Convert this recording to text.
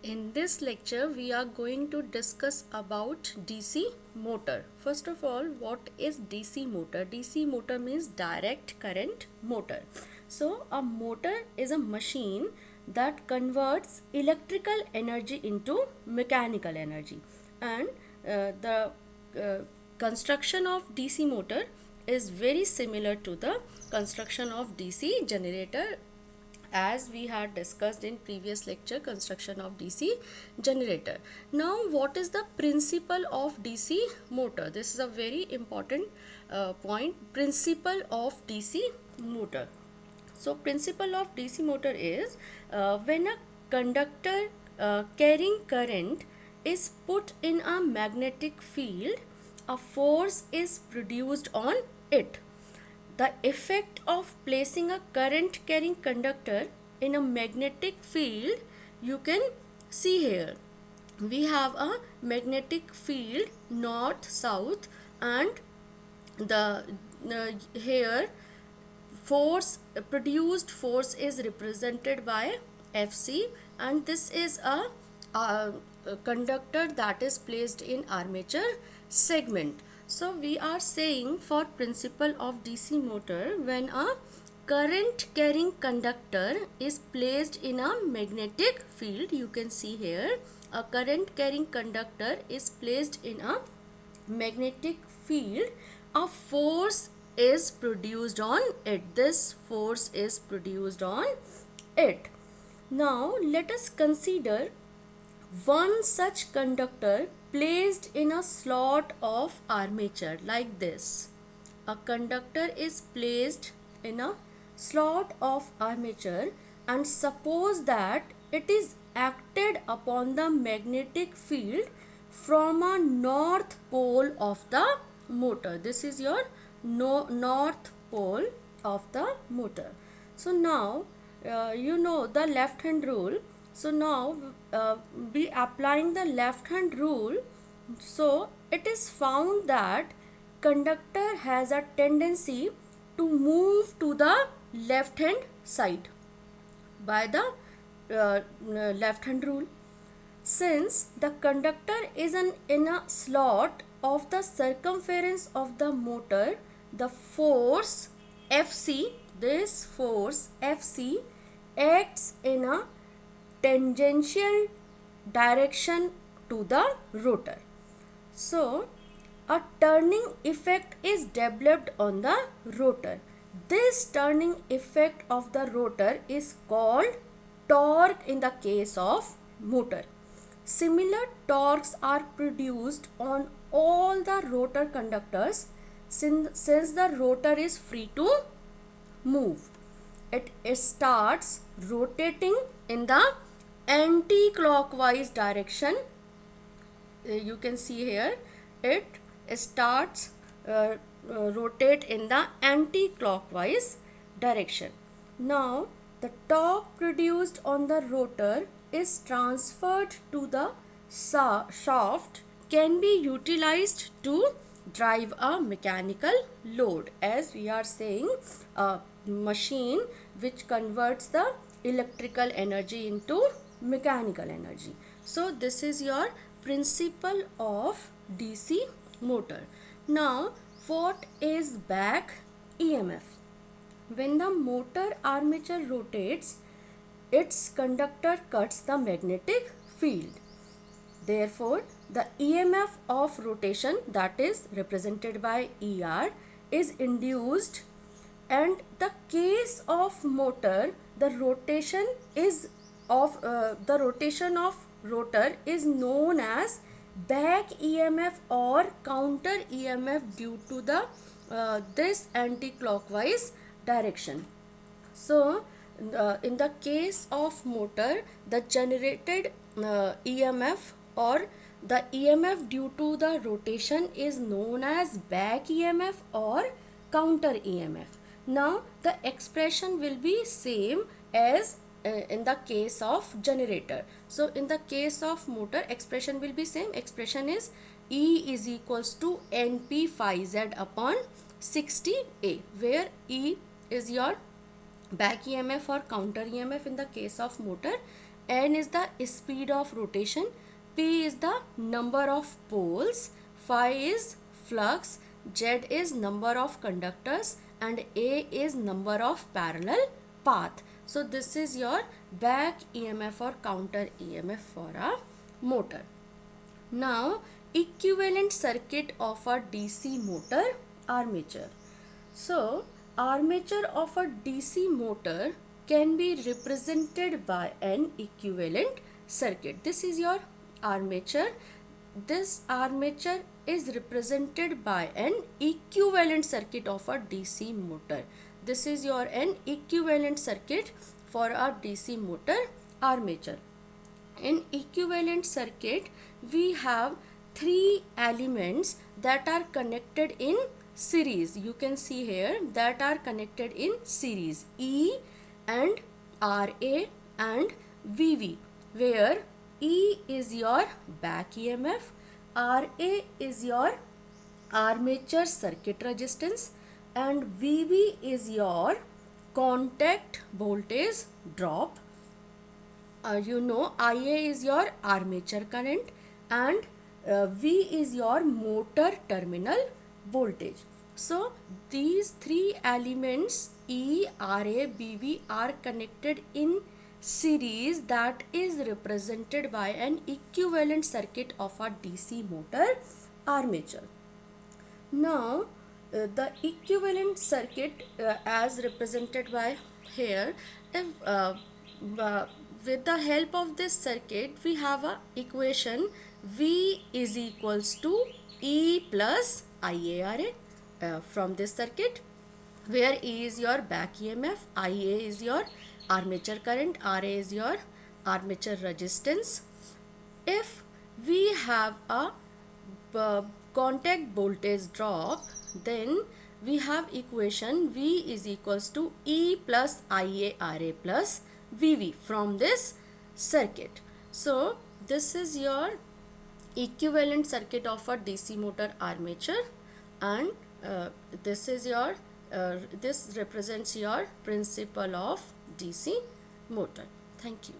In this lecture, we are going to discuss about DC motor. First of all, what is DC motor? DC motor means direct current motor. So, a motor is a machine that converts electrical energy into mechanical energy. And the construction of DC motor is very similar to the construction of DC generator, as we had discussed in previous lecture, construction of DC generator. Now, what is the principle of DC motor? This is a very important point. Principle of DC motor. So, principle of DC motor is when a conductor carrying current is put in a magnetic field, a force is produced on it. The effect of placing a current carrying conductor in a magnetic field, you can see here. We have a magnetic field north south, and the here produced force is represented by Fc, and this is a conductor that is placed in armature segment. So we are saying, for principle of DC motor, when a current carrying conductor is placed in a magnetic field, you can see here a current carrying conductor is placed in a magnetic field, a force is produced on it. This force is produced on it. Now let us consider one such conductor placed in a slot of armature like this. A conductor is placed in a slot of armature, and suppose that it is acted upon the magnetic field from a north pole of the motor. This is your north pole of the motor. So now you know the left hand rule. So now be applying the left hand rule. So it is found that conductor has a tendency to move to the left hand side by the left hand rule. Since the conductor is in a slot of the circumference of the motor, the force Fc, this force Fc acts in a tangential direction to the rotor. So a turning effect is developed on the rotor. This turning effect of the rotor is called torque in the case of motor. Similar torques are produced on all the rotor conductors since the rotor is free to move. It starts rotating in the anti-clockwise direction. You can see here it starts rotate in the anti-clockwise direction. Now the torque produced on the rotor is transferred to the shaft, can be utilized to drive a mechanical load, as we are saying a machine which converts the electrical energy into mechanical energy. So this is your principle of DC motor. Now what is back EMF? When the motor armature rotates, its conductor cuts the magnetic field. Therefore, the EMF of rotation, that is represented by ER, is induced, and the case of motor, the rotation of rotor is known as back EMF or counter EMF due to the this anti-clockwise direction. So in the case of motor, the generated EMF or the EMF due to the rotation is known as back EMF or counter EMF. Now the expression will be same as in the case of generator. So in the case of motor, expression will be same. Expression is E is equals to NP phi Z upon 60A, where E is your back EMF or counter EMF in the case of motor, N is the speed of rotation, P is the number of poles, phi is flux, Z is number of conductors, and A is number of parallel path. So this is your back EMF or counter EMF for a motor. Now equivalent circuit of a DC motor, armature. So armature of a DC motor can be represented by an equivalent circuit. This is your armature. This armature is represented by an equivalent circuit of a DC motor. This is your an equivalent circuit for a DC motor, armature. In equivalent circuit, we have three elements that are connected in series. You can see here that are connected in series, E and RA and VV, where E is your back EMF, RA is your armature circuit resistance, and VV is your contact voltage drop. You know, IA is your armature current, and V is your motor terminal voltage. So these three elements E, RA, BV are connected in series, that is represented by an equivalent circuit of a DC motor, armature. Now the equivalent circuit as represented by here, if with the help of this circuit we have a equation V is equals to E plus IARA from this circuit, where E is your back EMF, IA is your armature current, RA is your armature resistance. If we have a contact voltage drop, then we have equation V is equals to E plus IARA plus VV from this circuit. So this is your equivalent circuit of a DC motor, armature, and this is your this represents your principle of DC motor. Thank you.